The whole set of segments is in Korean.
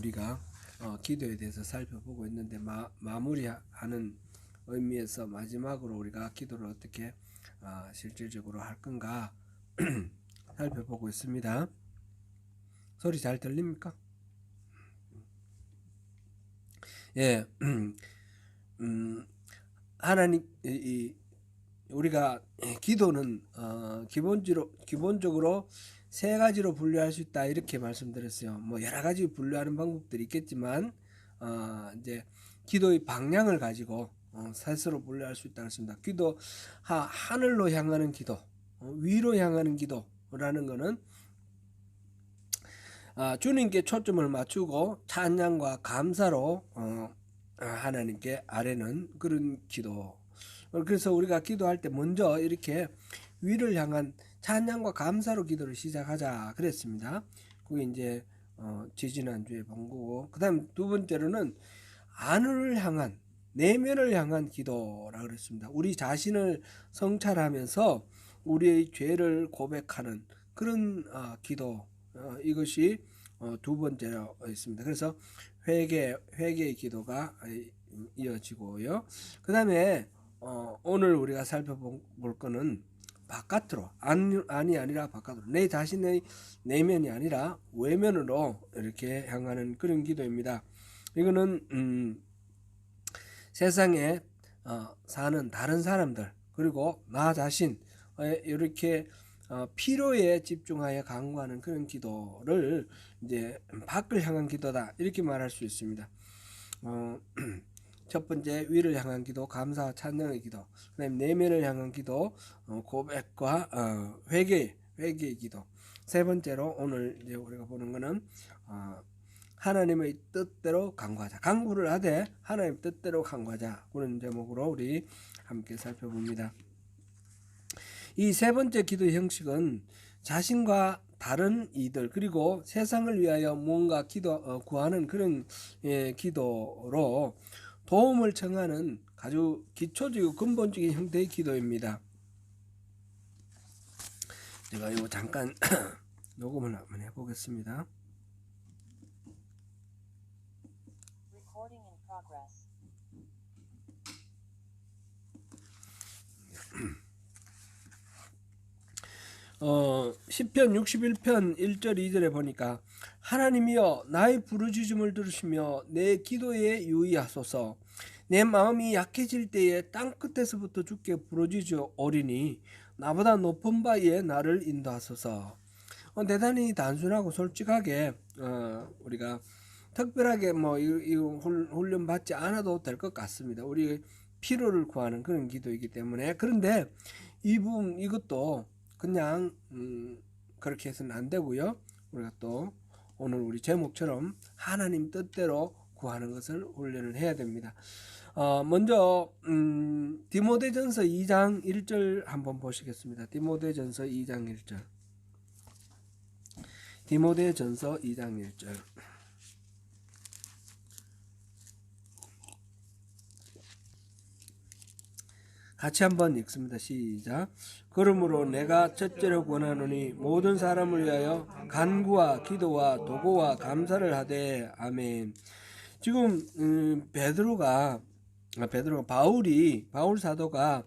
우리가 기도에 대해서 살펴보고 있는데 마무리하는 의미에서 마지막으로 우리가 기도를 어떻게 실질적으로 할 건가 살펴보고 있습니다. 소리 잘 들립니까? 예, 하나님 우리가 기도는 기본적으로 세 가지로 분류할 수 있다 이렇게 말씀드렸어요. 뭐 여러 가지 분류하는 방법들이 있겠지만 이제 기도의 방향을 가지고 셋으로 분류할 수 있다고 했습니다. 기도 하늘로 향하는 기도, 위로 향하는 기도라는 것은 주님께 초점을 맞추고 찬양과 감사로 하나님께 아뢰는 그런 기도. 그래서 우리가 기도할 때 먼저 이렇게 위를 향한 찬양과 감사로 기도를 시작하자 그랬습니다. 그게 이제 지지난주에 본 거고, 그 다음 두 번째로는 안을 향한, 내면을 향한 기도라 그랬습니다. 우리 자신을 성찰하면서 우리의 죄를 고백하는 그런 기도, 이것이 두 번째로 있습니다. 그래서 회개의 기도가 이어지고요. 그 다음에 오늘 우리가 살펴볼 거는 바깥으로, 안이 아니라 바깥으로, 내 자신의 내면이 아니라 외면으로 이렇게 향하는 그런 기도입니다. 이거는 세상에 사는 다른 사람들 그리고 나 자신 이렇게 필요에 집중하여 간구하는 그런 기도를 이제 밖을 향한 기도다 이렇게 말할 수 있습니다. 첫 번째 위를 향한 기도, 감사와 찬양의 기도. 그다음에 내면을 향한 기도, 고백과 회개의 기도. 세 번째로 오늘 이제 우리가 보는 것은 하나님의 뜻대로 간구하자. 간구를 하되 하나님 뜻대로 간구하자. 그런 제목으로 우리 함께 살펴봅니다. 이 세 번째 기도의 형식은 자신과 다른 이들 그리고 세상을 위하여 뭔가 구하는 그런 기도로 도움을 청하는 아주 기초적이고 근본적인 형태의 기도입니다. 제가 이거 잠깐 녹음을 한번 해보겠습니다. 시편 61편 1절 2절에 보니까 하나님이여 나의 부르짖음을 들으시며 내 기도에 유의하소서. 내 마음이 약해질 때에 땅끝에서부터 주께 부르짖으오리니 나보다 높은 바위에 나를 인도하소서. 대단히 단순하고 솔직하게 우리가 특별하게 이 훈련 받지 않아도 될 것 같습니다. 우리 필요를 구하는 그런 기도이기 때문에. 그런데 이것도 그냥 그렇게 해서는 안 되고요. 우리가 또 오늘 우리 제목처럼 하나님 뜻대로 구하는 것을 훈련을 해야 됩니다. 먼저 디모데전서 2장 1절 한번 보시겠습니다. 디모데전서 2장 1절. 디모데전서 2장 1절. 같이 한번 읽습니다. 시작. 그러므로 내가 첫째로 권하노니 모든 사람을 위하여 간구와 기도와 도고와 감사를 하되 아멘. 지금 바울 사도가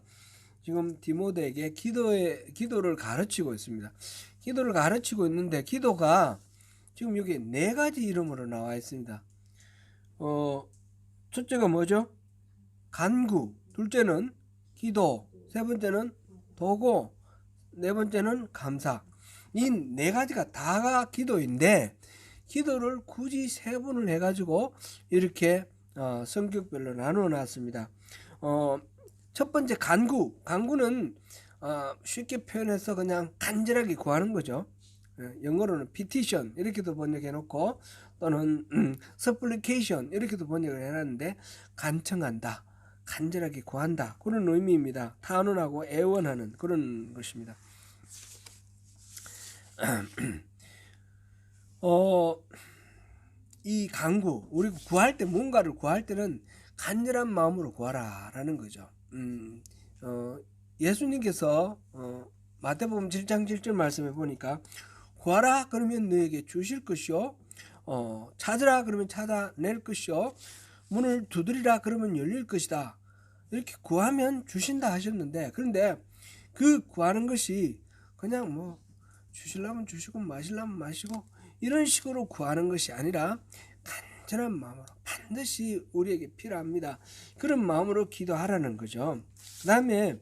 지금 디모데에게 기도를 가르치고 있습니다. 기도를 가르치고 있는데 기도가 지금 여기 네 가지 이름으로 나와 있습니다. 첫째가 뭐죠? 간구. 둘째는 기도, 세 번째는 도고, 네 번째는 감사. 이 네 가지가 다가 기도인데 기도를 굳이 세분을 해가지고 이렇게 성격별로 나누어 놨습니다. 첫 번째 간구는 쉽게 표현해서 그냥 간절하게 구하는 거죠. 영어로는 petition 이렇게도 번역해 놓고 또는 supplication 이렇게도 번역을 해놨는데 간청한다, 간절하게 구한다 그런 의미입니다. 탄원하고 애원하는 그런 것입니다. 이 간구, 우리 구할 때 뭔가를 구할 때는 간절한 마음으로 구하라라는 거죠. 예수님께서 마태복음 7장 7절 말씀해 보니까 구하라 그러면 너에게 주실 것이요 찾으라 그러면 찾아낼 것이요 문을 두드리라 그러면 열릴 것이다. 이렇게 구하면 주신다 하셨는데, 그런데 그 구하는 것이 그냥 뭐 주시려면 주시고 마시려면 마시고 이런 식으로 구하는 것이 아니라 간절한 마음으로 반드시 우리에게 필요합니다. 그런 마음으로 기도하라는 거죠. 그 다음에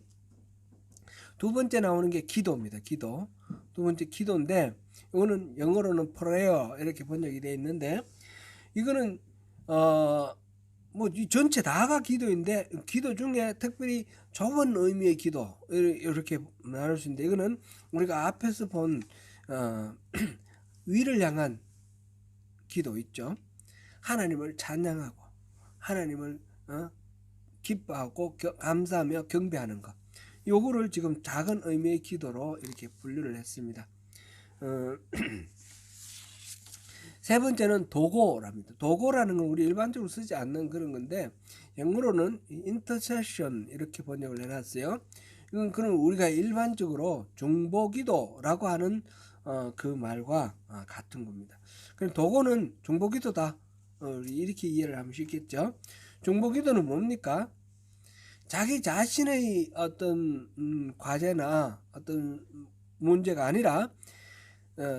두 번째 나오는 게 기도입니다. 기도. 두 번째 기도인데, 이거는 영어로는 prayer 이렇게 번역이 되어 있는데, 이거는 뭐 전체 다가 기도인데, 기도 중에 특별히 좁은 의미의 기도 이렇게 나눌 수 있는데, 이거는 우리가 앞에서 본 위를 향한 기도 있죠. 하나님을 찬양하고 하나님을 기뻐하고 감사하며 경배하는 것, 요거를 지금 작은 의미의 기도로 이렇게 분류를 했습니다. 세 번째는 도고랍니다. 도고라는 건 우리 일반적으로 쓰지 않는 그런 건데, 영어로는 intercession 이렇게 번역을 해놨어요. 이건 그럼 우리가 일반적으로 중보기도라고 하는 그 말과 같은 겁니다. 그럼 도고는 중보기도다, 이렇게 이해를 하면 쉽겠죠. 중보기도는 뭡니까? 자기 자신의 어떤 과제나 어떤 문제가 아니라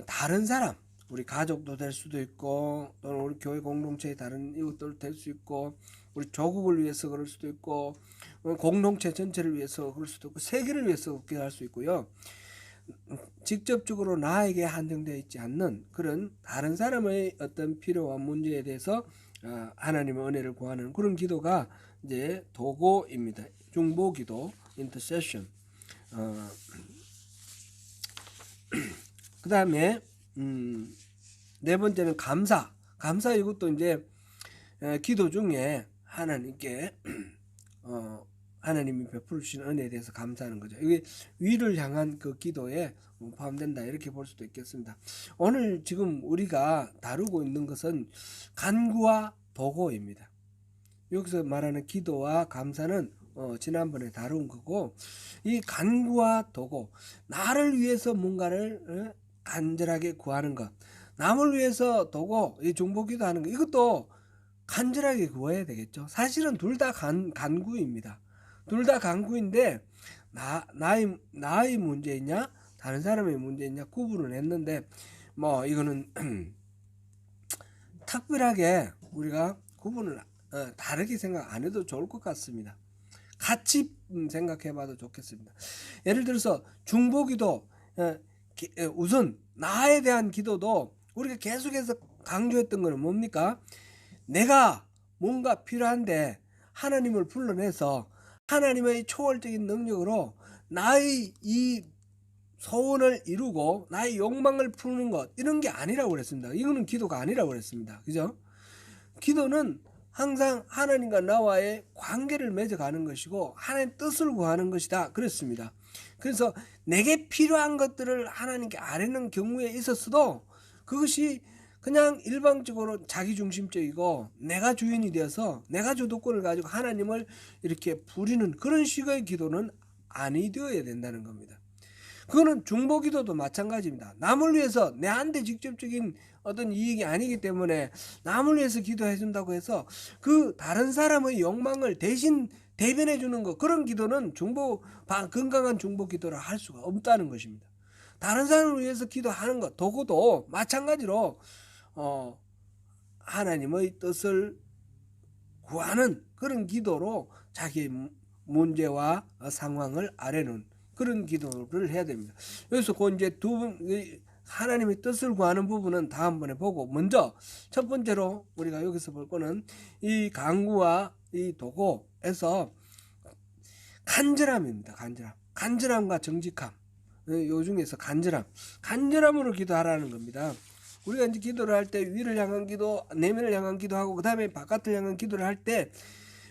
다른 사람, 우리 가족도 될 수도 있고, 또는 우리 교회 공동체의 다른 이웃도 될 수 있고, 우리 조국을 위해서 그럴 수도 있고, 공동체 전체를 위해서 그럴 수도 있고, 세계를 위해서 기도할 수 있고요. 직접적으로 나에게 한정되어 있지 않는 그런 다른 사람의 어떤 필요와 문제에 대해서 하나님의 은혜를 구하는 그런 기도가 이제 도고입니다. 중보기도, intercession. 그 다음에 네 번째는 감사. 감사, 이것도 이제 기도 중에 하나님께 하나님이 베풀어 주신 은혜에 대해서 감사하는 거죠. 이게 위를 향한 그 기도에 포함된다, 이렇게 볼 수도 있겠습니다. 오늘 지금 우리가 다루고 있는 것은 간구와 도고입니다. 여기서 말하는 기도와 감사는 지난번에 다룬 거고, 이 간구와 도고, 나를 위해서 뭔가를 간절하게 구하는 것, 남을 위해서 도고, 이 중보기도 하는 것, 이것도 간절하게 구해야 되겠죠. 사실은 둘 다 간구입니다. 둘 다 간구인데, 나의 문제이냐 다른 사람의 문제이냐 구분을 했는데, 뭐 이거는 특별하게 우리가 구분을 다르게 생각 안 해도 좋을 것 같습니다. 같이 생각해 봐도 좋겠습니다. 예를 들어서 중보기도, 우선 나에 대한 기도도 우리가 계속해서 강조했던 것은 뭡니까? 내가 뭔가 필요한데 하나님을 불러내서 하나님의 초월적인 능력으로 나의 이 소원을 이루고 나의 욕망을 푸는 것, 이런 게 아니라고 그랬습니다. 이거는 기도가 아니라고 그랬습니다. 그죠? 기도는 항상 하나님과 나와의 관계를 맺어가는 것이고 하나님의 뜻을 구하는 것이다 그랬습니다. 그래서 내게 필요한 것들을 하나님께 아뢰는 경우에 있었어도 그것이 그냥 일방적으로 자기중심적이고 내가 주인이 되어서 내가 주도권을 가지고 하나님을 이렇게 부리는 그런 식의 기도는 아니 되어야 된다는 겁니다. 그거는 중보기도도 마찬가지입니다. 남을 위해서, 내한테 직접적인 어떤 이익이 아니기 때문에 남을 위해서 기도해 준다고 해서 그 다른 사람의 욕망을 대신 대변해 주는 것, 그런 기도는 건강한 중보기도를 할 수가 없다는 것입니다. 다른 사람을 위해서 기도하는 것, 도구도 마찬가지로 하나님의 뜻을 구하는 그런 기도로 자기의 문제와 상황을 아뢰는 그런 기도를 해야 됩니다. 여기서 그 이제 하나님의 뜻을 구하는 부분은 다음번에 보고, 먼저 첫 번째로 우리가 여기서 볼 거는 이 간구와 이 도고에서 간절함입니다. 간절함과 정직함, 요 중에서 간절함으로 기도하라는 겁니다. 우리가 이제 기도를 할 때 위를 향한 기도, 내면을 향한 기도하고 그 다음에 바깥을 향한 기도를 할 때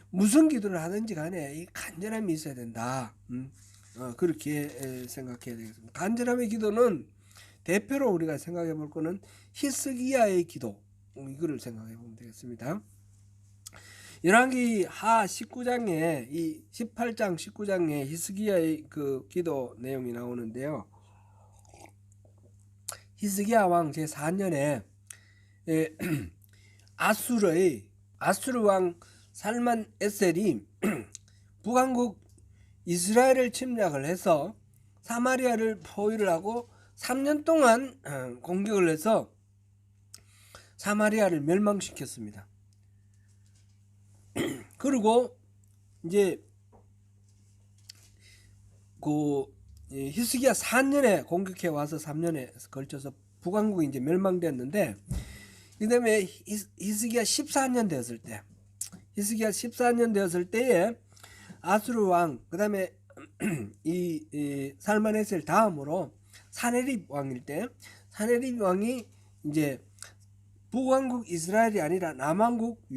무슨 기도를 하든지 간에 이 간절함이 있어야 된다. 그렇게 생각해야 되겠습니다. 간절함의 기도는 대표로 우리가 생각해 볼 거는 히스기야의 기도, 이거를 생각해 보면 되겠습니다. 열왕기 하 19장에 이 18장 19장에 히스기야의 그 기도 내용이 나오는데요. 히스기야 왕 제4년에 예, 아수르 왕 살만 에셀이 북왕국 이스라엘을 침략을 해서 사마리아를 포위를 하고 3년 동안 공격을 해서 사마리아를 멸망시켰습니다. 그리고 이제 그 히스기야 4년에 공격해 와서 3년에 걸쳐서 북왕국이 이제 멸망됐는데, 그다음에 히스기야 14년 되었을 때, 히스기야 14년 되었을 때에 아수르 왕, 그다음에 이 살만에셀 다음으로 사네립 왕일 때, 사네립 왕이 이제 북왕국 이스라엘이 아니라 남왕국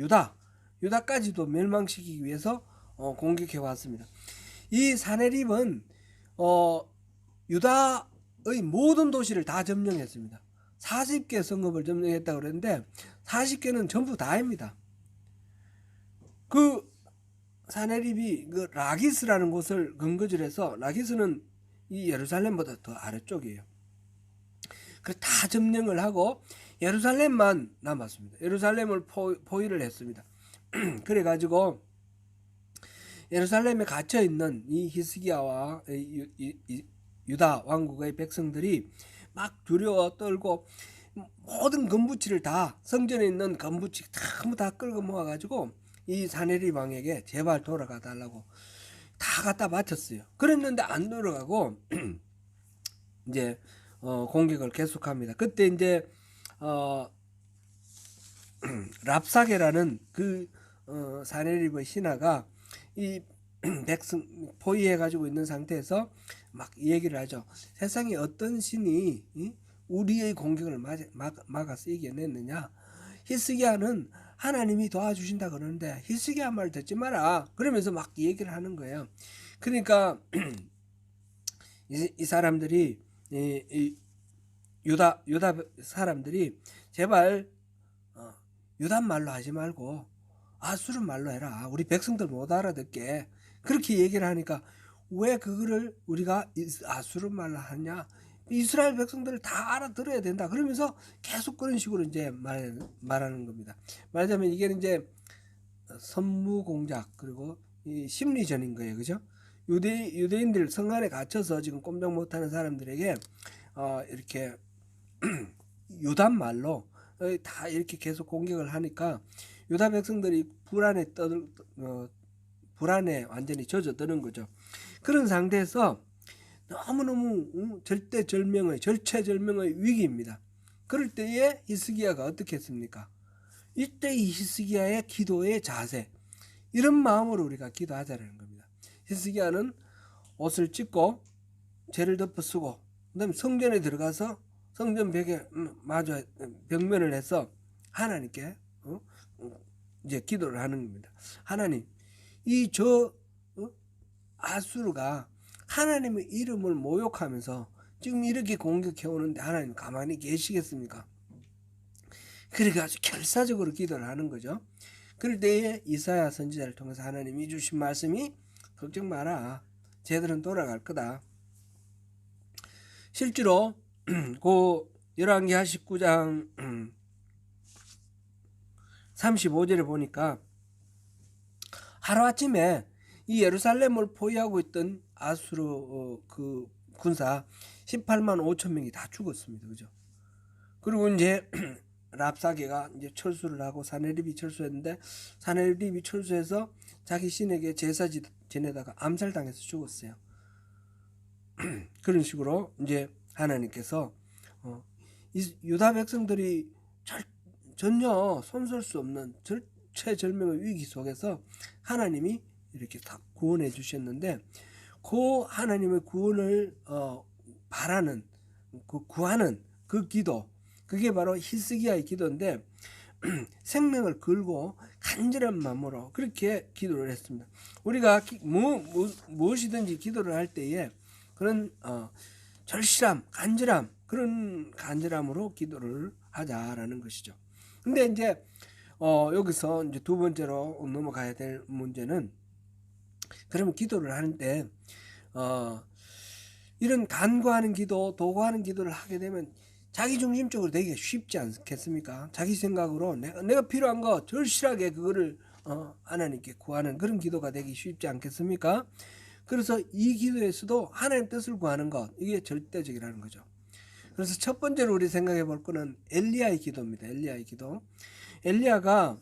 유다까지도 멸망시키기 위해서 공격해 왔습니다. 이 사네립은 유다의 모든 도시를 다 점령했습니다. 40개 성읍을 점령했다고 그랬는데 40개는 전부 다입니다. 그 사네립이 그 라기스라는 곳을 근거지로 해서, 라기스는 이 예루살렘보다 더 아래쪽이에요. 그 다 점령을 하고 예루살렘만 남았습니다. 예루살렘을 포위를 했습니다. 그래가지고 예루살렘에 갇혀 있는 이 히스기야와 유다 왕국의 백성들이 막 두려워 떨고 모든 건부치를 다, 성전에 있는 건부치 전부 다 끌고 모아가지고 이 사네립 왕에게 제발 돌아가 달라고 다 갖다 바쳤어요. 그랬는데 안 돌아가고 이제 공격을 계속합니다. 그때 이제 랍사게라는 그 사네립의 신하가 이 백성 포위해 가지고 있는 상태에서 막 얘기를 하죠. 세상에 어떤 신이 우리의 공격을 막아서 이겨냈느냐? 히스기야는 하나님이 도와주신다 그러는데 히스기야 말 듣지 마라. 그러면서 막 얘기를 하는 거예요. 그러니까 이 사람들이 이 유다 사람들이 제발 유다 말로 하지 말고 아수르 말로 해라. 우리 백성들 못 알아듣게. 그렇게 얘기를 하니까 왜 그거를 우리가 아수르 말로 하냐? 이스라엘 백성들을 다 알아들어야 된다. 그러면서 계속 그런 식으로 이제 말하는 겁니다. 말하자면 이게 이제 선무 공작, 그리고 이 심리전인 거예요. 그죠? 유대인들 성 안에 갇혀서 지금 꼼짝 못하는 사람들에게 이렇게 유단 말로 다 이렇게 계속 공격을 하니까 유다 백성들이 불안에 완전히 젖어드는 거죠. 그런 상태에서 너무너무 절체절명의 위기입니다. 그럴 때에 히스기야가 어떻게 했습니까? 이때 이 히스기야의 기도의 자세, 이런 마음으로 우리가 기도하자라는 겁니다. 히스기야는 옷을 찢고 죄를 덮어 쓰고 그다음에 성전에 들어가서 성전 벽에 마주 벽면을 해서 하나님께 이제 기도를 하는 겁니다. 하나님, 아수르가 하나님의 이름을 모욕하면서 지금 이렇게 공격해 오는데 하나님 가만히 계시겠습니까? 그래가지고 결사적으로 기도를 하는 거죠. 그럴 때에 이사야 선지자를 통해서 하나님이 주신 말씀이 걱정 마라. 쟤들은 돌아갈 거다. 실제로 그 열왕기하 19장 35절에 보니까 하루아침에 이 예루살렘을 포위하고 있던 아수르 그 군사 18만 5천 명이 다 죽었습니다. 그죠? 그리고 이제 랍사게가 이제 철수를 하고 사네립이 철수했는데, 사네립이 철수해서 자기 신에게 제사 지내다가 암살당해서 죽었어요. 그런 식으로 이제 하나님께서 유다 백성들이 전혀 손설 수 없는 절체절명의 위기 속에서 하나님이 이렇게 다 구원해 주셨는데, 그 하나님의 구원을 바라는, 구하는 그 기도, 그게 바로 히스기야의 기도인데 생명을 걸고 간절한 마음으로 그렇게 기도를 했습니다. 우리가 무엇이든지 기도를 할 때에 그런 절실함, 간절함, 그런 간절함으로 기도를 하자라는 것이죠. 근데 이제 여기서 이제 두 번째로 넘어가야 될 문제는, 그러면 기도를 하는데 이런 간구하는 기도, 도구하는 기도를 하게 되면 자기 중심적으로 되기가 쉽지 않겠습니까? 자기 생각으로 내가 필요한 거 절실하게 그거를 하나님께 구하는 그런 기도가 되기 쉽지 않겠습니까? 그래서 이 기도에서도 하나님 뜻을 구하는 것, 이게 절대적이라는 거죠. 그래서 첫 번째로 우리 생각해 볼 거는 엘리야의 기도입니다. 엘리야의 기도. 엘리야가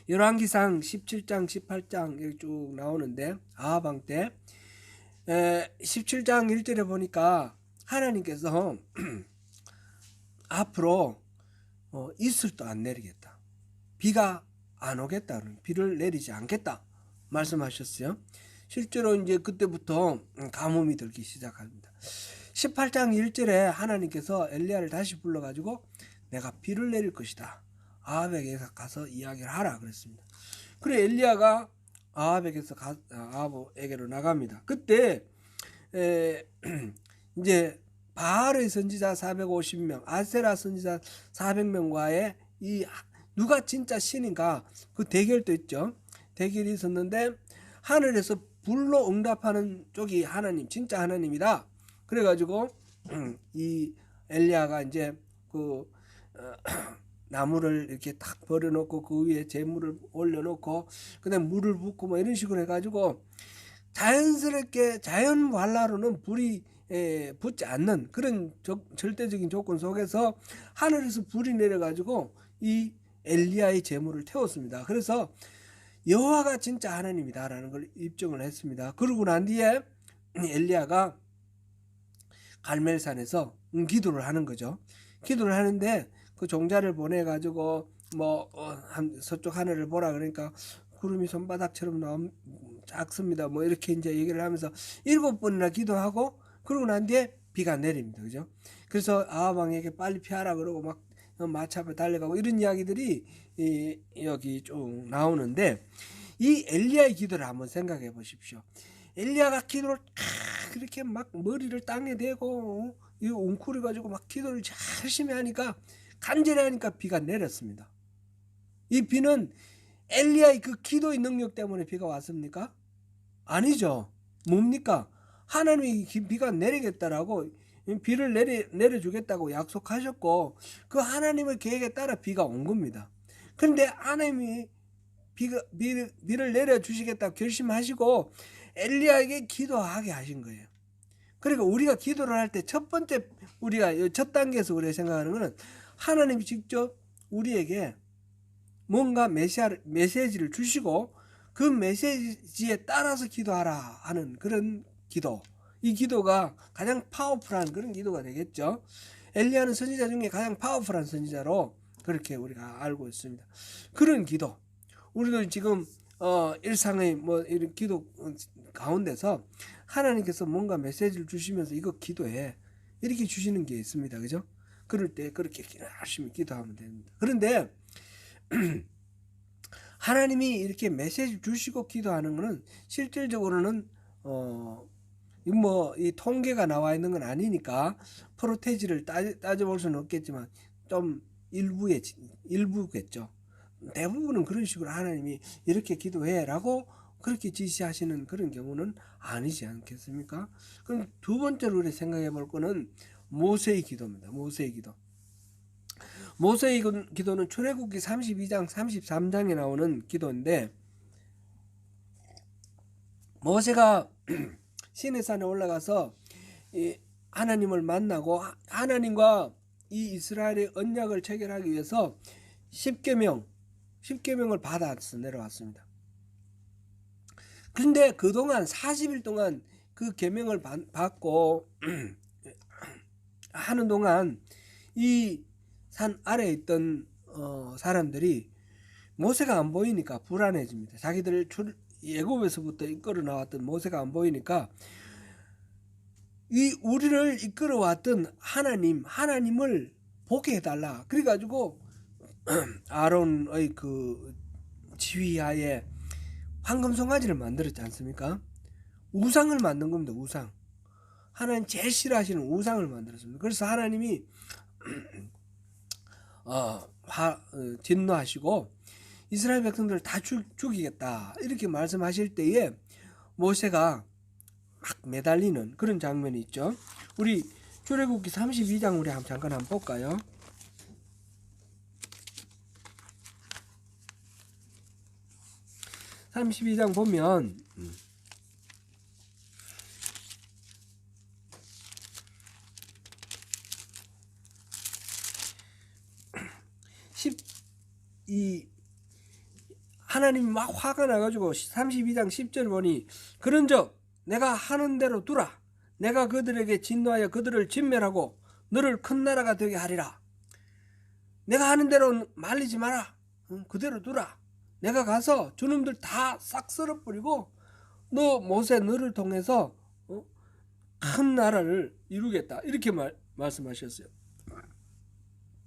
열왕기상 17장 18장 이렇게 쭉 나오는데 아합 왕 때 17장 1절에 보니까 하나님께서 앞으로 이슬도 안 내리겠다, 비가 안 오겠다, 비를 내리지 않겠다 말씀하셨어요. 실제로 이제 그때부터 가뭄이 들기 시작합니다. 18장 1절에 하나님께서 엘리야를 다시 불러가지고 내가 비를 내릴 것이다, 아합에게 가서 이야기를 하라 그랬습니다. 그래 엘리야가 아합에게로 나갑니다. 그때 이제 바알의 선지자 450명, 아세라 선지자 400명과의 이 누가 진짜 신인가 그 대결도 있죠. 대결이 있었는데 하늘에서 불로 응답하는 쪽이 하나님, 진짜 하나님이다. 그래가지고 이 엘리야가 이제 그 나무를 이렇게 딱 버려놓고 그 위에 재물을 올려놓고 그다음 물을 붓고 뭐 이런 식으로 해가지고 자연스럽게 자연 발라로는 불이 붙지 않는 그런 절대적인 조건 속에서 하늘에서 불이 내려가지고 이 엘리야의 재물을 태웠습니다. 그래서 여호와가 진짜 하나님이다라는 걸 입증을 했습니다. 그러고 난 뒤에 엘리야가 갈멜산에서 기도를 하는 거죠. 기도를 하는데 그 종자를 보내가지고 서쪽 하늘을 보라 그러니까 구름이 손바닥처럼 작습니다. 뭐 이렇게 이제 얘기를 하면서 7번이나 기도하고 그러고 난 뒤에 비가 내립니다. 그죠? 그래서 아합 왕에게 빨리 피하라 그러고 막 마차 앞에 달려가고 이런 이야기들이 여기 쭉 나오는데 이 엘리야의 기도를 한번 생각해 보십시오. 엘리야가 기도를 그렇게 막 머리를 땅에 대고 웅크려 가지고 막 기도를 열심히 하니까 간절히 하니까 비가 내렸습니다. 이 비는 엘리야의 그 기도의 능력 때문에 비가 왔습니까? 아니죠. 뭡니까? 하나님이 비가 내리겠다라고 비를 내려주겠다고 약속하셨고 그 하나님의 계획에 따라 비가 온 겁니다. 그런데 하나님이 비를 내려주시겠다고 결심하시고 엘리야에게 기도하게 하신 거예요. 그러니까 우리가 기도를 할 때 첫 번째 우리가 첫 단계에서 우리가 생각하는 것은 하나님이 직접 우리에게 뭔가 메시지를 주시고 그 메시지에 따라서 기도하라 하는 그런 기도. 이 기도가 가장 파워풀한 그런 기도가 되겠죠. 엘리야는 선지자 중에 가장 파워풀한 선지자로 그렇게 우리가 알고 있습니다. 그런 기도. 우리도 지금 일상의 이런 기도 가운데서 하나님께서 뭔가 메시지를 주시면서 이거 기도해 이렇게 주시는 게 있습니다. 그죠? 그럴 때 그렇게 열심히 기도하면 됩니다. 그런데 하나님이 이렇게 메시지 주시고 기도하는 것은 실질적으로는 이 통계가 나와 있는 건 아니니까 프로테지를 따져볼 수는 없겠지만 좀 일부겠죠. 대부분은 그런 식으로 하나님이 이렇게 기도해라고 그렇게 지시하시는 그런 경우는 아니지 않겠습니까? 그럼 두 번째로 우리 생각해 볼 거는 모세의 기도입니다. 모세의 기도. 모세의 기도는 출애굽기 32장 33장에 나오는 기도인데 모세가 시내산에 올라가서 하나님을 만나고 하나님과 이 이스라엘의 언약을 체결하기 위해서 10계명을 받아서 내려왔습니다. 그런데 그동안 40일 동안 그 계명을 받고 하는 동안 이 산 아래에 있던 사람들이 모세가 안 보이니까 불안해집니다. 자기들을 애굽에서부터 이끌어 나왔던 모세가 안 보이니까 이 우리를 이끌어왔던 하나님을 보게 해달라. 그래가지고 아론의 그 지휘하에 황금 송아지를 만들었지 않습니까? 우상을 만든 겁니다. 우상. 하나님 제일 싫어하시는 우상을 만들었습니다. 그래서 하나님이 진노하시고 이스라엘 백성들을 다 죽이겠다 이렇게 말씀하실 때에 모세가 막 매달리는 그런 장면이 있죠. 우리 출애굽기 32장 우리 잠깐 한번 볼까요? 32장 보면 12 하나님이 막 화가 나가지고 32장 10절 보니 그런즉 내가 하는 대로 두라. 내가 그들에게 진노하여 그들을 진멸하고 너를 큰 나라가 되게 하리라. 내가 하는 대로 말리지 마라. 그대로 두라. 내가 가서 저놈들 다 싹 썰어버리고 너 모세 너를 통해서 큰 나라를 이루겠다. 이렇게 말씀하셨어요.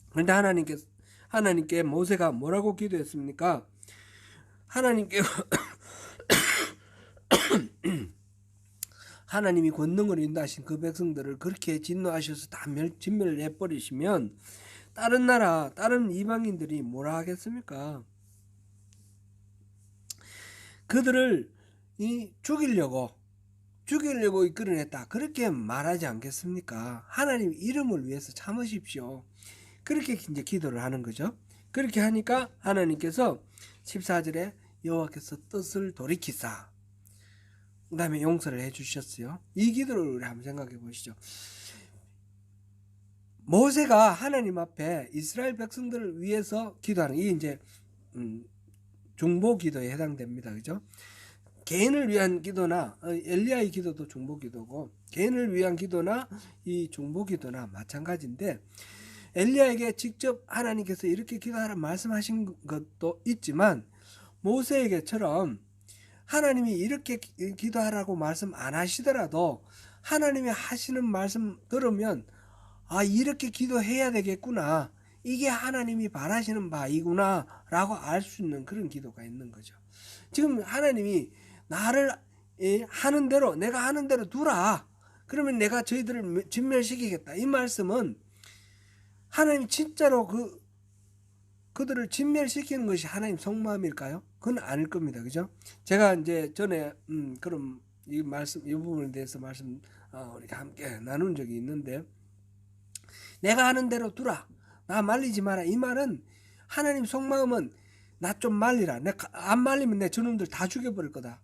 그런데 하나님께 모세가 뭐라고 기도했습니까? 하나님께 하나님이 권능을 인도하신 그 백성들을 그렇게 진노하셔서 다 진멸을 해버리시면 다른 나라, 다른 이방인들이 뭐라 하겠습니까? 그들을 죽이려고 이끌어냈다. 그렇게 말하지 않겠습니까? 하나님 이름을 위해서 참으십시오. 그렇게 이제 기도를 하는 거죠. 그렇게 하니까 하나님께서 14절에 여호와께서 뜻을 돌이키사 그 다음에 용서를 해주셨어요. 이 기도를 우리 한번 생각해 보시죠. 모세가 하나님 앞에 이스라엘 백성들을 위해서 기도하는 이 이제 중보 기도에 해당됩니다. 그죠? 개인을 위한 기도나 엘리야의 기도도 중보 기도고 개인을 위한 기도나 이 중보 기도나 마찬가지인데 엘리야에게 직접 하나님께서 이렇게 기도하라 말씀하신 것도 있지만 모세에게처럼 하나님이 이렇게 기도하라고 말씀 안 하시더라도 하나님이 하시는 말씀 들으면 아 이렇게 기도해야 되겠구나. 이게 하나님이 바라시는 바이구나 라고 알 수 있는 그런 기도가 있는 거죠. 지금 하나님이 나를 하는 대로 내가 하는 대로 두라. 그러면 내가 저희들을 진멸시키겠다. 이 말씀은 하나님 진짜로 그들을 진멸시키는 것이 하나님 속마음일까요? 그건 아닐 겁니다. 그죠? 제가 이제 전에 그럼 이 부분에 대해서 우리가 함께 나눈 적이 있는데 내가 하는 대로 두라. 나 말리지 마라. 이 말은 하나님 속마음은 나 좀 말리라. 내가 안 말리면 내 저놈들 다 죽여버릴 거다.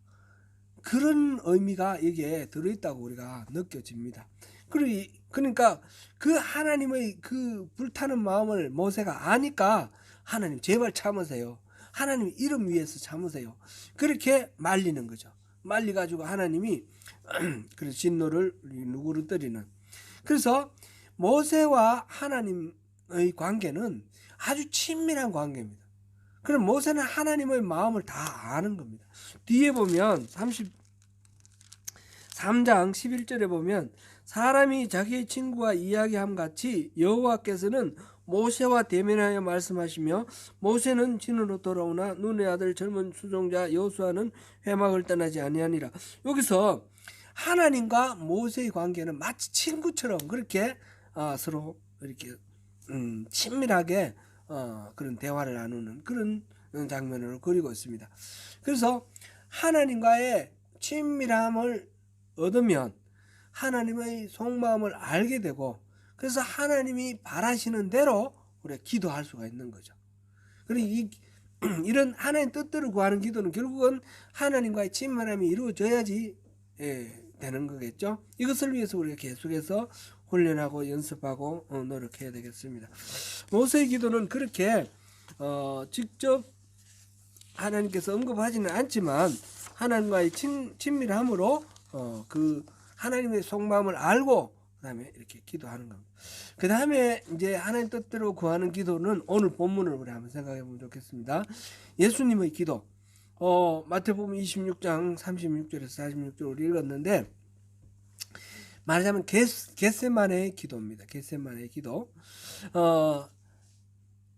그런 의미가 여기에 들어있다고 우리가 느껴집니다. 그러니까 그 하나님의 그 불타는 마음을 모세가 아니까 하나님 제발 참으세요. 하나님 이름 위해서 참으세요. 그렇게 말리는 거죠. 말리가지고 하나님이 그래서 진노를 누구르뜨리는. 그래서 모세와 하나님의 관계는 아주 친밀한 관계입니다. 그럼 모세는 하나님의 마음을 다 아는 겁니다. 뒤에 보면 33장 11절에 보면 사람이 자기의 친구와 이야기함 같이 여호와께서는 모세와 대면하여 말씀하시며 모세는 진으로 돌아오나 눈의 아들 젊은 수종자 여호수아는 회막을 떠나지 아니하니라. 여기서 하나님과 모세의 관계는 마치 친구처럼 그렇게 서로 이렇게 친밀하게 그런 대화를 나누는 그런 장면을 그리고 있습니다. 그래서 하나님과의 친밀함을 얻으면 하나님의 속마음을 알게 되고 그래서 하나님이 바라시는 대로 우리가 기도할 수가 있는 거죠. 그리고 이런 하나님 뜻대로 구하는 기도는 결국은 하나님과의 친밀함이 이루어져야지 되는 거겠죠. 이것을 위해서 우리가 계속해서 훈련하고 연습하고 노력해야 되겠습니다. 모세의 기도는 그렇게 직접 하나님께서 언급하지는 않지만 하나님과의 친밀함으로 그 하나님의 속마음을 알고 그 다음에 이렇게 기도하는 겁니다. 그 다음에 이제 하나님 뜻대로 구하는 기도는 오늘 본문을 우리 한번 생각해 보면 좋겠습니다. 예수님의 기도 마태복음 26장 36절에서 46절 우리 읽었는데 말하자면 겟세마네의 기도입니다. 겟세마네의 기도.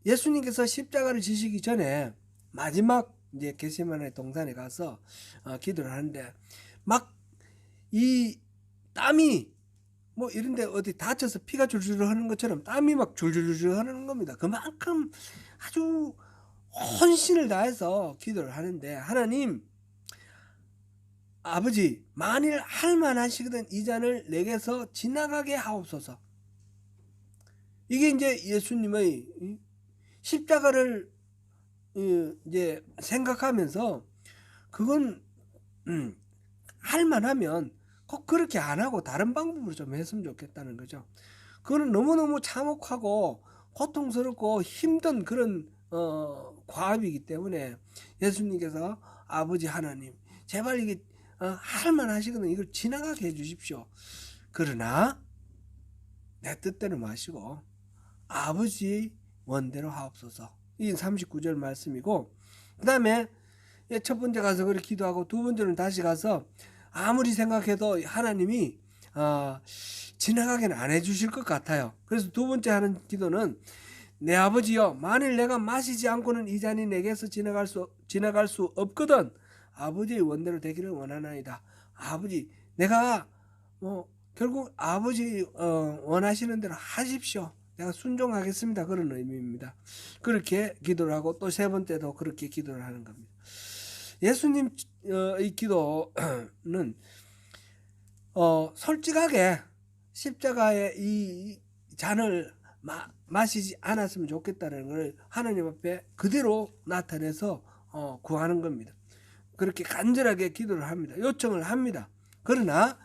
예수님께서 십자가를 지시기 전에 마지막 이제 겟세마네 동산에 가서 기도를 하는데 막 이 땀이 뭐 이런데 어디 다쳐서 피가 줄줄 흐르는 것처럼 땀이 막 줄줄줄 흐르는 겁니다. 그만큼 아주 헌신을 다해서 기도를 하는데 하나님 아버지 만일 할만하시거든 이 잔을 내게서 지나가게 하옵소서. 이게 이제 예수님의 십자가를 이제 생각하면서 그건 할만하면 꼭 그렇게 안 하고 다른 방법으로 좀 했으면 좋겠다는 거죠. 그거는 너무너무 참혹하고 고통스럽고 힘든 그런 과업이기 때문에 예수님께서 아버지 하나님 제발 이게 할만하시거든 이걸 지나가게 해주십시오. 그러나 내 뜻대로 마시고 아버지 원대로 하옵소서. 이게 39절 말씀이고, 그 다음에 첫 번째 가서 그렇게 기도하고 두 번째는 다시 가서 아무리 생각해도 하나님이 지나가게는 안 해주실 것 같아요. 그래서 두 번째 하는 기도는 내 아버지여 만일 내가 마시지 않고는 이 잔이 내게서 지나갈 수 없거든 아버지의 원대로 되기를 원하나이다. 아버지 내가 결국 아버지 원하시는 대로 하십시오. 내가 순종하겠습니다. 그런 의미입니다. 그렇게 기도를 하고 또 세 번째도 그렇게 기도를 하는 겁니다. 예수님의 기도는 솔직하게 십자가의 이 잔을 마시지 않았으면 좋겠다는 걸 하나님 앞에 그대로 나타내서 구하는 겁니다. 그렇게 간절하게 기도를 합니다. 요청을 합니다. 그러나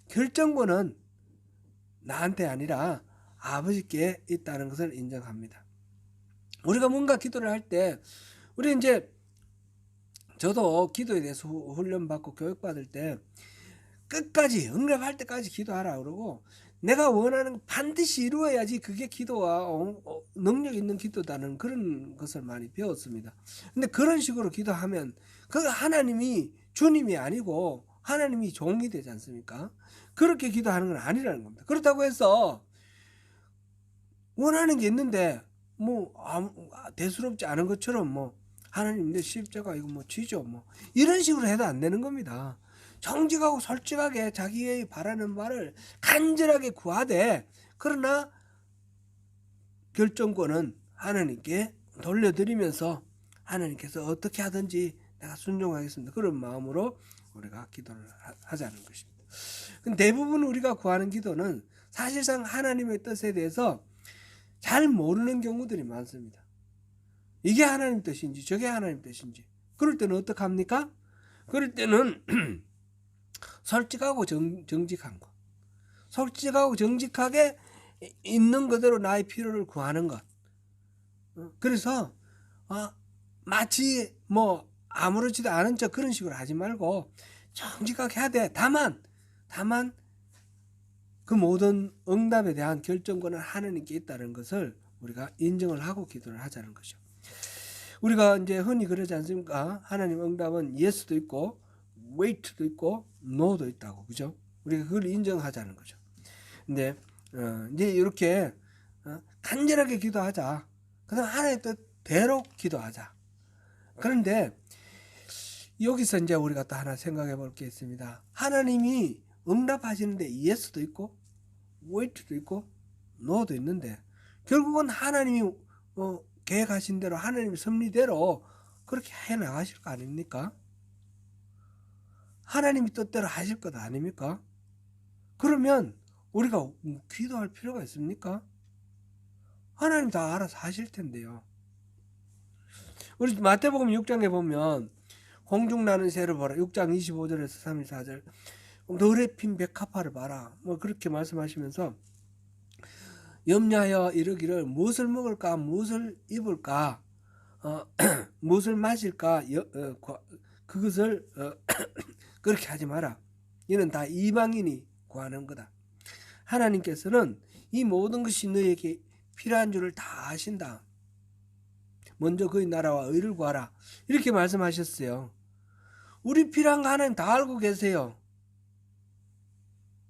결정권은 나한테 아니라 아버지께 있다는 것을 인정합니다. 우리가 뭔가 기도를 할 때 우리 이제 저도 기도에 대해서 훈련받고 교육받을 때 끝까지 응답할 때까지 기도하라 그러고 내가 원하는 거 반드시 이루어야지 그게 기도와 능력 있는 기도다는 그런 것을 많이 배웠습니다. 근데 그런 식으로 기도하면 그 하나님이 주님이 아니고 하나님이 종이 되지 않습니까? 그렇게 기도하는 건 아니라는 겁니다. 그렇다고 해서 원하는 게 있는데 대수롭지 않은 것처럼 하나님 내 십자가 이거 쥐죠 이런 식으로 해도 안 되는 겁니다. 정직하고 솔직하게 자기의 바라는 말을 간절하게 구하되 그러나 결정권은 하나님께 돌려드리면서 하나님께서 어떻게 하든지 내가 순종하겠습니다. 그런 마음으로 우리가 기도를 하자는 것입니다. 대부분 우리가 구하는 기도는 사실상 하나님의 뜻에 대해서 잘 모르는 경우들이 많습니다. 이게 하나님 뜻인지 저게 하나님 뜻인지. 그럴 때는 어떡합니까? 그럴 때는 솔직하고 정직한 것. 솔직하고 정직하게 있는 그대로 나의 필요를 구하는 것. 그래서 마치 아무렇지도 않은 척 그런 식으로 하지 말고 정직하게 해야 돼. 다만 그 모든 응답에 대한 결정권은 하나님께 있다는 것을 우리가 인정을 하고 기도를 하자는 것이죠. 우리가 이제 흔히 그러지 않습니까? 하나님 응답은 예스도 있고 wait도 있고 no도 있다고, 그죠? 우리가 그걸 인정하자는 거죠. 근데 이제 이렇게 간절하게 기도하자. 그다음 하나님의 뜻대로 기도하자. 그런데 여기서 이제 우리가 또 하나 생각해 볼 게 있습니다. 하나님이 응답하시는데 예스도 있고 wait도 있고 no도 있는데 결국은 하나님이 계획하신 대로 하나님 섭리대로 그렇게 해나가실 거 아닙니까? 하나님이 뜻대로 하실 것 아닙니까? 그러면 우리가 기도할 필요가 있습니까? 하나님 다 알아서 하실 텐데요. 우리 마태복음 6장에 보면 공중나는 새를 보라. 6장 25절에서 34절 너래 핀 백합화를 봐라. 그렇게 말씀하시면서 염려하여 이르기를 무엇을 먹을까 무엇을 입을까 무엇을 마실까 그것을 그렇게 하지 마라. 이는 다 이방인이 구하는 거다. 하나님께서는 이 모든 것이 너에게 필요한 줄을 다 아신다. 먼저 그의 나라와 의를 구하라. 이렇게 말씀하셨어요. 우리 필요한 거 하나님 다 알고 계세요.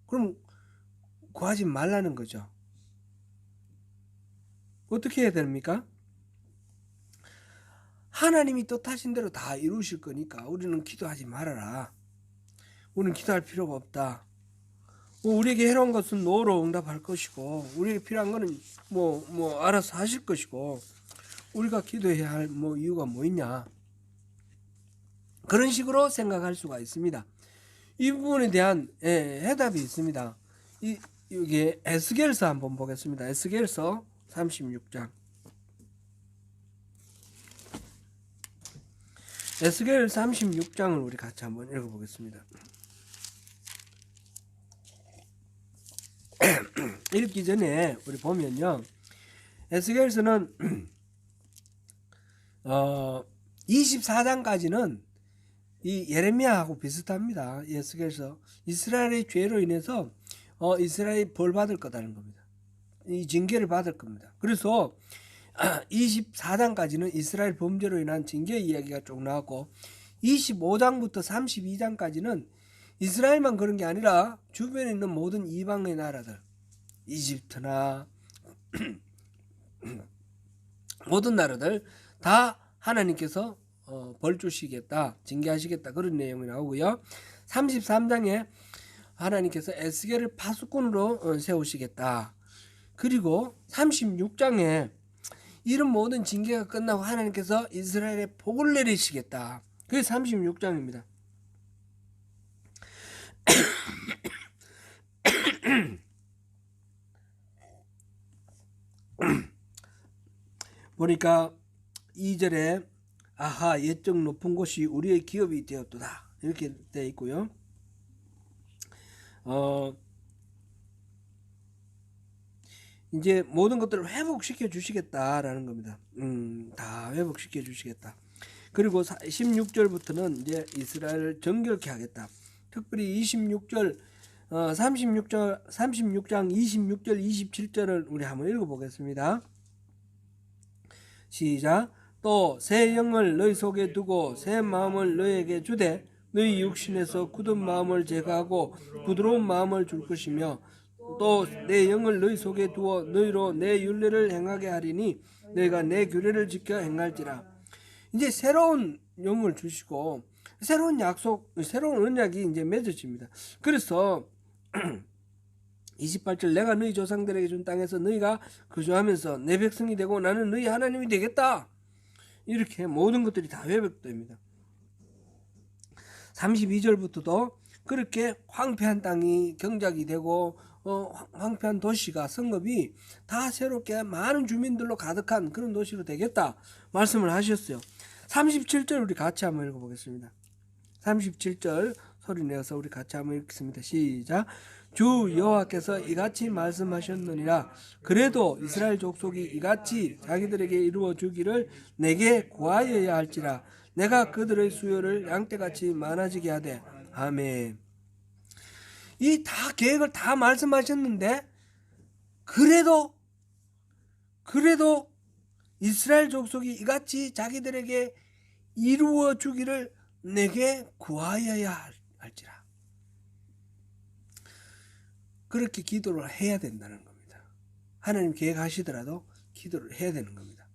그럼 구하지 말라는 거죠. 어떻게 해야 됩니까? 하나님이 뜻하신 대로 다 이루실 거니까 우리는 기도하지 말아라. 우리는 기도할 필요가 없다. 우리에게 해로운 것은 노로 응답할 것이고 우리에게 필요한 거는 알아서 하실 것이고 우리가 기도해야 할 이유가 뭐 있냐. 그런 식으로 생각할 수가 있습니다. 이 부분에 대한 해답이 있습니다. 이게 에스겔서 한번 보겠습니다. 에스겔서 36장. 에스겔 36장을 우리 같이 한번 읽어보겠습니다. 읽기 전에 우리 보면요, 에스겔서는 24장까지는 이 예레미야하고 비슷합니다. 에스겔서 이스라엘의 죄로 인해서 이스라엘이 벌 받을 거다는 겁니다. 이 징계를 받을 겁니다. 그래서 24장까지는 이스라엘 범죄로 인한 징계 이야기가 쭉 나왔고, 25장부터 32장까지는 이스라엘만 그런 게 아니라 주변에 있는 모든 이방의 나라들, 이집트나 모든 나라들 다 하나님께서 벌 주시겠다, 징계하시겠다, 그런 내용이 나오고요. 33장에 하나님께서 에스겔을 파수꾼으로 세우시겠다. 그리고 36장에 이런 모든 징계가 끝나고 하나님께서 이스라엘에 복을 내리시겠다. 그게 36장입니다. 보니까 2절에 아하 옛적 높은 곳이 우리의 기업이 되었도다, 이렇게 되어 있고요. 이제 모든 것들을 회복시켜 주시겠다라는 겁니다. 다 회복시켜 주시겠다. 그리고 16절부터는 이제 이스라엘을 정결케 하겠다. 특별히 26절, 36장 26절, 27절을 우리 한번 읽어보겠습니다. 시작. 또 새 영을 너희 속에 두고 새 마음을 너희에게 주되 너희 육신에서 굳은 마음을 제거하고 부드러운 마음을 줄 것이며, 또 내 영을 너희 속에 두어 너희로 내 율례를 행하게 하리니 너희가 내 규례를 지켜 행할지라. 이제 새로운 영을 주시고 새로운 약속, 새로운 언약이 이제 맺어집니다. 그래서 28절 내가 너희 조상들에게 준 땅에서 너희가 거주하면서 내 백성이 되고 나는 너희 하나님이 되겠다. 이렇게 모든 것들이 다 회복됩니다. 32절부터도 그렇게 황폐한 땅이 경작이 되고 황폐한 도시가, 성읍이 다 새롭게 많은 주민들로 가득한 그런 도시로 되겠다 말씀을 하셨어요. 37절 우리 같이 한번 읽어보겠습니다. 37절 소리 내어서 우리 같이 한번 읽겠습니다. 시작. 주 여호와께서 이같이 말씀하셨느니라. 그래도 이스라엘 족속이 이같이 자기들에게 이루어 주기를 내게 구하여야 할지라. 내가 그들의 수요를 양떼같이 많아지게 하되. 아멘. 이 다 계획을 다 말씀하셨는데 그래도 이스라엘 족속이 이같이 자기들에게 이루어 주기를 내게 구하여야 할지라. 그렇게 기도를 해야 된다는 겁니다. 하나님 계획하시더라도 기도를 해야 되는 겁니다.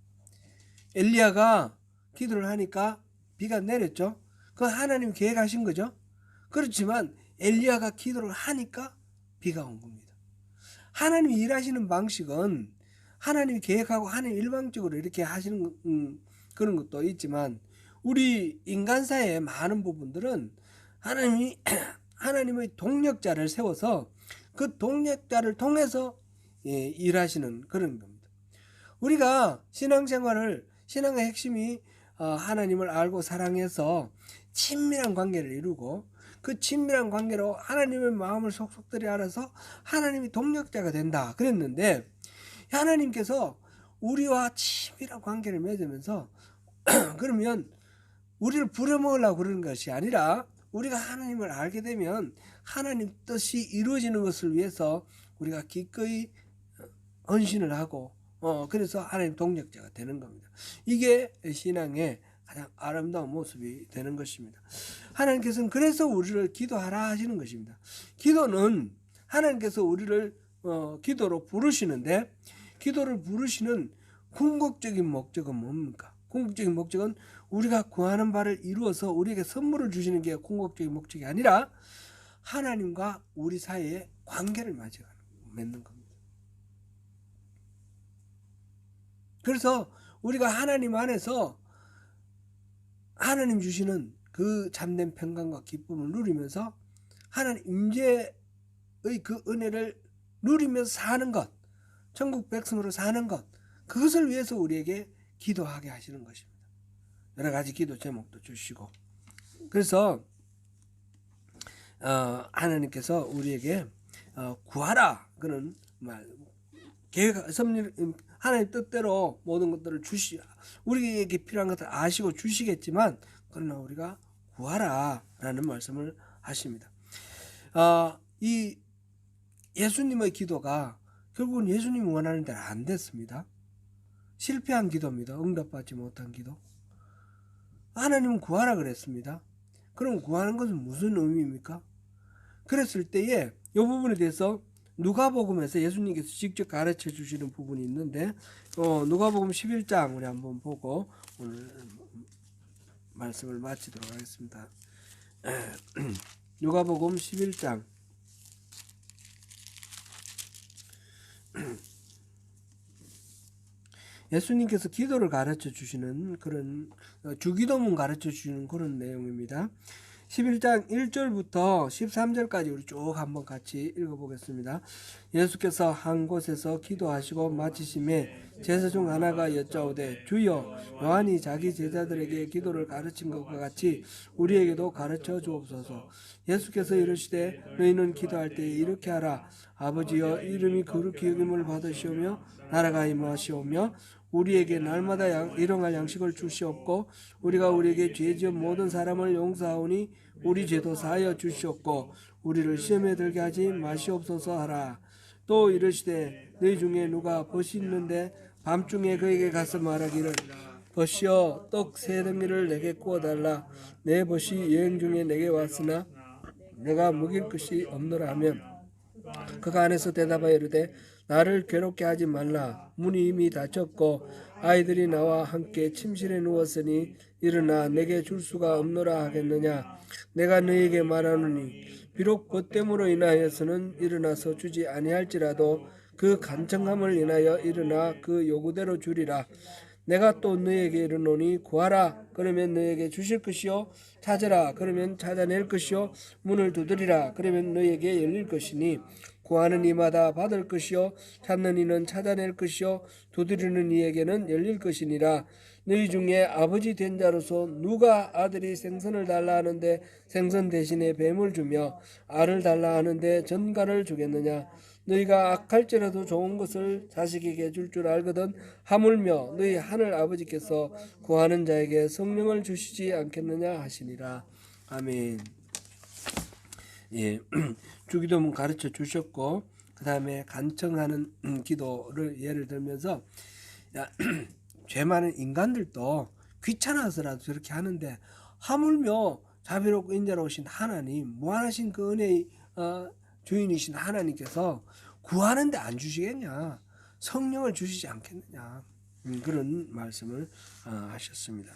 엘리야가 기도를 하니까 비가 내렸죠. 그건 하나님 계획하신 거죠. 그렇지만 엘리야가 기도를 하니까 비가 온 겁니다. 하나님이 일하시는 방식은 하나님이 계획하고 하나님 일방적으로 이렇게 하시는 그런 것도 있지만, 우리 인간사의 많은 부분들은 하나님이 하나님의 동력자를 세워서 그 동력자를 통해서 일하시는 그런 겁니다. 우리가 신앙생활을, 신앙의 핵심이 하나님을 알고 사랑해서 친밀한 관계를 이루고 그 친밀한 관계로 하나님의 마음을 속속들이 알아서 하나님이 동력자가 된다 그랬는데, 하나님께서 우리와 친밀한 관계를 맺으면서 그러면 우리를 부려먹으려고 그러는 것이 아니라, 우리가 하나님을 알게 되면 하나님 뜻이 이루어지는 것을 위해서 우리가 기꺼이 헌신을 하고 그래서 하나님 동력자가 되는 겁니다. 이게 신앙의 가장 아름다운 모습이 되는 것입니다. 하나님께서는 그래서 우리를 기도하라 하시는 것입니다. 기도는 하나님께서 우리를 기도로 부르시는데, 기도를 부르시는 궁극적인 목적은 뭡니까? 궁극적인 목적은 우리가 구하는 바를 이루어서 우리에게 선물을 주시는 게 궁극적인 목적이 아니라 하나님과 우리 사이에 관계를 맺는 겁니다. 그래서 우리가 하나님 안에서 하나님 주시는 그 참된 평강과 기쁨을 누리면서 하나님 임재의 그 은혜를 누리면서 사는 것, 천국 백성으로 사는 것, 그것을 위해서 우리에게 기도하게 하시는 것입니다. 여러 가지 기도 제목도 주시고, 그래서 하나님께서 우리에게 구하라 그런 말, 계획, 하나님 뜻대로 모든 것들을 우리에게 필요한 것을 아시고 주시겠지만, 그러나 우리가 구하라 라는 말씀을 하십니다. 이 예수님의 기도가 결국은 예수님이 원하는 대로 안 됐습니다. 실패한 기도입니다. 응답받지 못한 기도. 하나님은 구하라 그랬습니다. 그럼 구하는 것은 무슨 의미입니까? 그랬을 때에 이 부분에 대해서 누가복음에서 예수님께서 직접 가르쳐 주시는 부분이 있는데, 누가복음 11장 우리 한번 보고 오늘 말씀을 마치도록 하겠습니다. 누가복음 11장 예수님께서 기도를 가르쳐 주시는 그런 주기도문 가르쳐 주시는 그런 내용입니다. 11장 1절부터 13절까지 우리 쭉 한번 같이 읽어보겠습니다. 예수께서 한 곳에서 기도하시고 마치심에 제자 중 하나가 여짜오되 주여 요한이 자기 제자들에게 기도를 가르친 것과 같이 우리에게도 가르쳐 주옵소서. 예수께서 이르시되 너희는 기도할 때에 이렇게 하라. 아버지여 이름이 거룩히 여김을 받으시오며 나라가 임하시오며 우리에게 날마다 일용할 양식을 주시옵고 우리가 우리에게 죄 지은 모든 사람을 용서하오니 우리 죄도 사하여 주시옵고 우리를 시험에 들게 하지 마시옵소서 하라. 또 이르시되 너희 중에 누가 벗이 있는데 밤중에 그에게 가서 말하기를 벗이여 떡 세 덩이를 내게 구워달라. 내 벗이 여행 중에 내게 왔으나 내가 먹일 것이 없노라 하면 그가 안에서 대답하여 이르되 나를 괴롭게 하지 말라. 문이 이미 닫혔고 아이들이 나와 함께 침실에 누웠으니 일어나 내게 줄 수가 없노라 하겠느냐. 내가 너희에게 말하노니 비록 벗됨으로 인하여서는 일어나서 주지 아니할지라도 그 간청함을 인하여 일어나 그 요구대로 주리라. 내가 또 너희에게 이르노니 구하라 그러면 너희에게 주실 것이요 찾으라 그러면 찾아낼 것이요 문을 두드리라 그러면 너희에게 열릴 것이니 구하는 이마다 받을 것이요 찾는 이는 찾아낼 것이요 두드리는 이에게는 열릴 것이니라. 너희 중에 아버지 된 자로서 누가 아들이 생선을 달라 하는데 생선 대신에 뱀을 주며 알을 달라 하는데 전갈을 주겠느냐. 너희가 악할지라도 좋은 것을 자식에게 줄 줄 알거든 하물며 너희 하늘 아버지께서 구하는 자에게 성령을 주시지 않겠느냐 하시니라. 아멘. 예, 주기도문 가르쳐 주셨고 그 다음에 간청하는 기도를 예를 들면서 죄 많은 인간들도 귀찮아서라도 저렇게 하는데 하물며 자비롭고 인자로우신 하나님, 무한하신 그 은혜의 주인이신 하나님께서 구하는데 안 주시겠냐, 성령을 주시지 않겠느냐, 그런 말씀을 하셨습니다.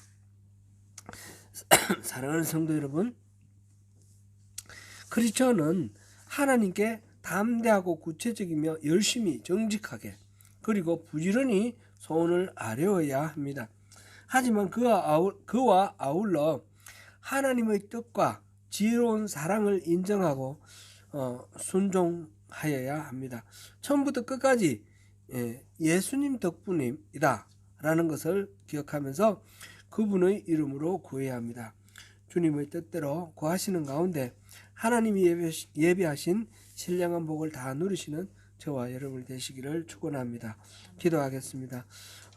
사랑하는 성도 여러분, 크리스천은 하나님께 담대하고 구체적이며 열심히 정직하게 그리고 부지런히 소원을 아뢰어야 합니다. 하지만 그와 아울러 하나님의 뜻과 지혜로운 사랑을 인정하고 순종하여야 합니다. 처음부터 끝까지 예수님 덕분이다 라는 것을 기억하면서 그분의 이름으로 구해야 합니다. 주님의 뜻대로 구하시는 가운데 하나님이 예비하신 신령한 복을 다 누리시는 저와 여러분 되시기를 축원합니다. 기도하겠습니다.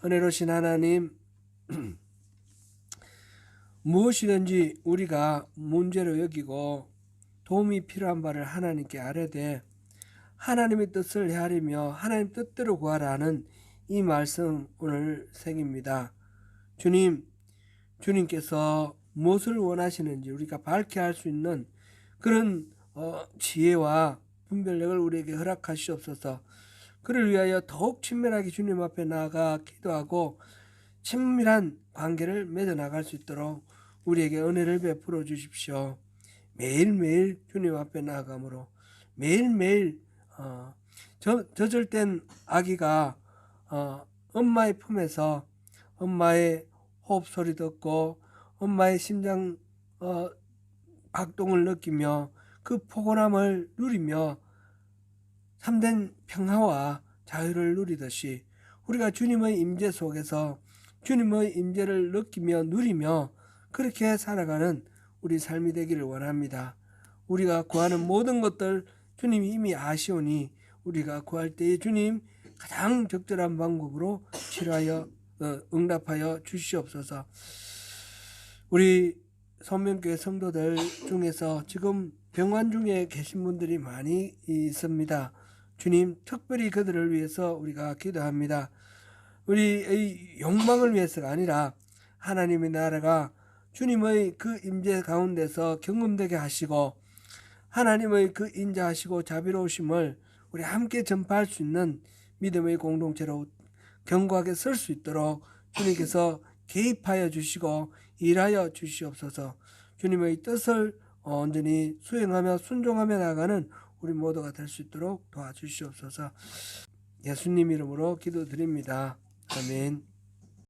은혜로우신 하나님, 무엇이든지 우리가 문제로 여기고 도움이 필요한 바를 하나님께 아뢰되 하나님의 뜻을 헤아리며 하나님 뜻대로 구하라는 이 말씀 오늘 새깁니다. 주님께서 무엇을 원하시는지 우리가 밝게 할 수 있는 그런 지혜와 분별력을 우리에게 허락하시옵소서. 그를 위하여 더욱 친밀하게 주님 앞에 나아가 기도하고 친밀한 관계를 맺어나갈 수 있도록 우리에게 은혜를 베풀어 주십시오. 매일매일 주님 앞에 나아가므로 매일매일 저절된 아기가 엄마의 품에서 엄마의 호흡 소리 듣고 엄마의 심장 박동을 느끼며 그 포근함을 누리며 참된 평화와 자유를 누리듯이 우리가 주님의 임재 속에서 주님의 임재를 느끼며 누리며 그렇게 살아가는 우리 삶이 되기를 원합니다. 우리가 구하는 모든 것들 주님이 이미 아시오니 우리가 구할 때에 주님 가장 적절한 방법으로 치료하여 응답하여 주시옵소서. 우리 선명교회 성도들 중에서 지금 병환 중에 계신 분들이 많이 있습니다. 주님 특별히 그들을 위해서 우리가 기도합니다. 우리의 욕망을 위해서가 아니라 하나님의 나라가 주님의 그 임재 가운데서 경험되게 하시고 하나님의 그 인자하시고 자비로우심을 우리 함께 전파할 수 있는 믿음의 공동체로 견고하게 설 수 있도록 주님께서 개입하여 주시고 일하여 주시옵소서. 주님의 뜻을 온전히 수행하며 순종하며 나가는 우리 모두가 될 수 있도록 도와주시옵소서. 예수님 이름으로 기도드립니다. 아멘.